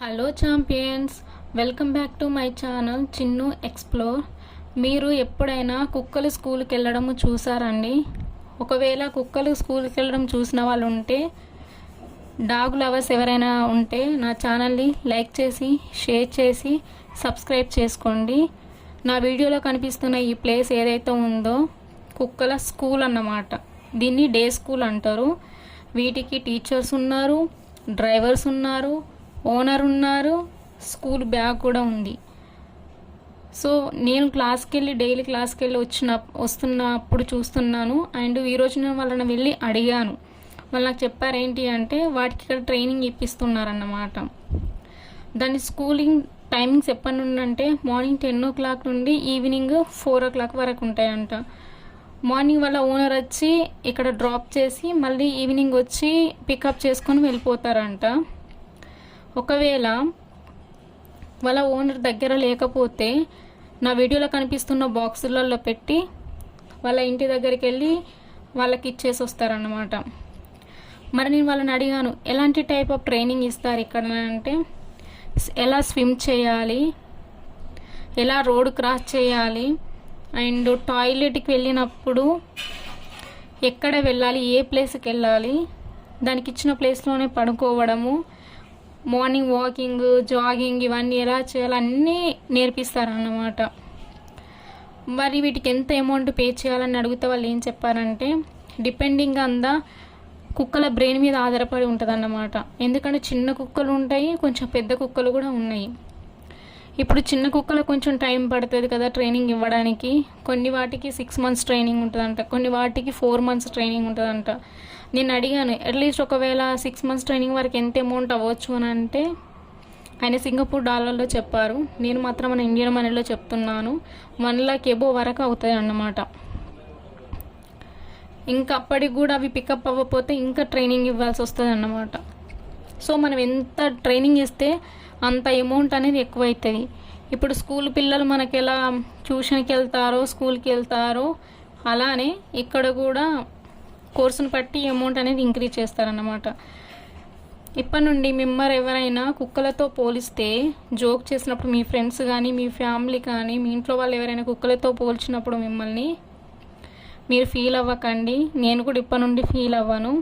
Hello champions, welcome back to my channel Chinnu explore. మీరు ఎప్పుడైనా కుక్కలు స్కూల్కి వెళ్ళడము చూసారండి? ఒకవేళ కుక్కలు స్కూల్కి వెళ్ళడం చూసిన వాళ్ళు ఉంటే, డాగ్ లవర్స్ ఎవరైనా ఉంటే నా ఛానల్ని లైక్ చేసి షేర్ చేసి సబ్స్క్రైబ్ చేసుకోండి. నా వీడియోలో కనిపిస్తున్న ఈ ప్లేస్ ఏదైతే ఉందో కుక్కల స్కూల్ అన్నమాట. దీన్ని డే స్కూల్ అంటారు. వీటికి టీచర్స్ ఉన్నారు, డ్రైవర్స్ ఉన్నారు, ఓనర్ ఉన్నారు, స్కూల్ బ్యాగ్ కూడా ఉంది. సో నేను డైలీ క్లాస్కి వెళ్ళి వస్తున్నప్పుడు చూస్తున్నాను. అండ్ ఈరోజు నేను వాళ్ళని వెళ్ళి అడిగాను. వాళ్ళు నాకు చెప్పారు ఏంటి అంటే వాటికి ఇక్కడ ట్రైనింగ్ ఇప్పిస్తున్నారన్నమాట. దాని స్కూలింగ్ టైమింగ్స్ ఎప్పటి నుండి అంటే మార్నింగ్ 10 o'clock నుండి ఈవినింగ్ 4 o'clock వరకు ఉంటాయంట. మార్నింగ్ వాళ్ళ ఓనర్ వచ్చి ఇక్కడ డ్రాప్ చేసి మళ్ళీ ఈవినింగ్ వచ్చి పికప్ చేసుకొని వెళ్ళిపోతారంట. ఒకవేళ వాళ్ళ ఓనర్ దగ్గర లేకపోతే నా వీడియోలో కనిపిస్తున్న బాక్సులలో పెట్టి వాళ్ళ ఇంటి దగ్గరికి వెళ్ళి వాళ్ళకి ఇచ్చేసి వస్తారన్నమాట. మరి నేను వాళ్ళని అడిగాను, ఎలాంటి టైప్ ఆఫ్ ట్రైనింగ్ ఇస్తారు ఇక్కడ అంటే, ఎలా స్విమ్ చేయాలి, ఎలా రోడ్ క్రాస్ చేయాలి, అండ్ టాయిలెట్కి వెళ్ళినప్పుడు ఎక్కడ వెళ్ళాలి, ఏ ప్లేస్కి వెళ్ళాలి, దానికి ఇచ్చిన ప్లేస్లోనే పడుకోవడము, మార్నింగ్ వాకింగ్, జాగింగ్ ఇవన్నీ ఎలా చేయాలి అన్నీ నేర్పిస్తారన్నమాట. మరి వీటికి ఎంత అమౌంట్ పే చేయాలని అడిగితే వాళ్ళు ఏం చెప్పారంటే, డిపెండింగ్ ఆన్ ద కుక్కల బ్రెయిన్ మీద ఆధారపడి ఉంటుంది అన్నమాట. ఎందుకంటే చిన్న కుక్కలు ఉంటాయి, కొంచెం పెద్ద కుక్కలు కూడా ఉన్నాయి. ఇప్పుడు చిన్న కుక్కలు కొంచెం టైం పడుతుంది కదా ట్రైనింగ్ ఇవ్వడానికి. కొన్ని వాటికి 6 months ట్రైనింగ్ ఉంటుందంట, కొన్ని వాటికి 4 months ట్రైనింగ్ ఉంటుందంట. నేను అడిగాను, అట్లీస్ట్ ఒకవేళ 6 months ట్రైనింగ్ వరకు ఎంత అమౌంట్ అవ్వచ్చు అని అంటే ఆయన సింగపూర్ డాలర్లో చెప్పారు. నేను మాత్రం మన ఇండియన్ మనీలో చెప్తున్నాను. 1 lakh above వరకు అవుతాయి అన్నమాట. ఇంకా అప్పటికి కూడా అవి పికప్ అవ్వకపోతే ఇంకా ట్రైనింగ్ ఇవ్వాల్సి వస్తుంది అన్నమాట. సో మనం ఎంత ట్రైనింగ్ ఇస్తే అంత అమౌంట్ అనేది ఎక్కువ అవుతుంది. ఇప్పుడు స్కూల్ పిల్లలు మనకి ఎలా ట్యూషన్కి వెళ్తారో స్కూల్కి వెళ్తారో అలానే ఇక్కడ కూడా కోర్సును బట్టి అమౌంట్ అనేది ఇంక్రీజ్ చేస్తారన్నమాట. ఇప్పటి నుండి మిమ్మల్ని ఎవరైనా కుక్కలతో పోలిస్తే జోక్ చేసినప్పుడు మీ ఫ్రెండ్స్ కానీ మీ ఫ్యామిలీ కానీ మీ ఇంట్లో వాళ్ళు ఎవరైనా కుక్కలతో పోల్చినప్పుడు మిమ్మల్ని మీరు ఫీల్ అవ్వకండి. నేను కూడా ఇప్పటి నుండి ఫీల్ అవ్వను.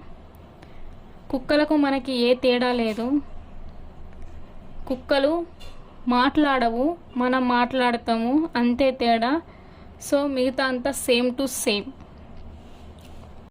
కుక్కలకు మనకి ఏ తేడా లేదు. కుక్కలు మాట్లాడవు, మనం మాట్లాడతాము, అంతే తేడా. సో మిగతా అంతా సేమ్ టు సేమ్.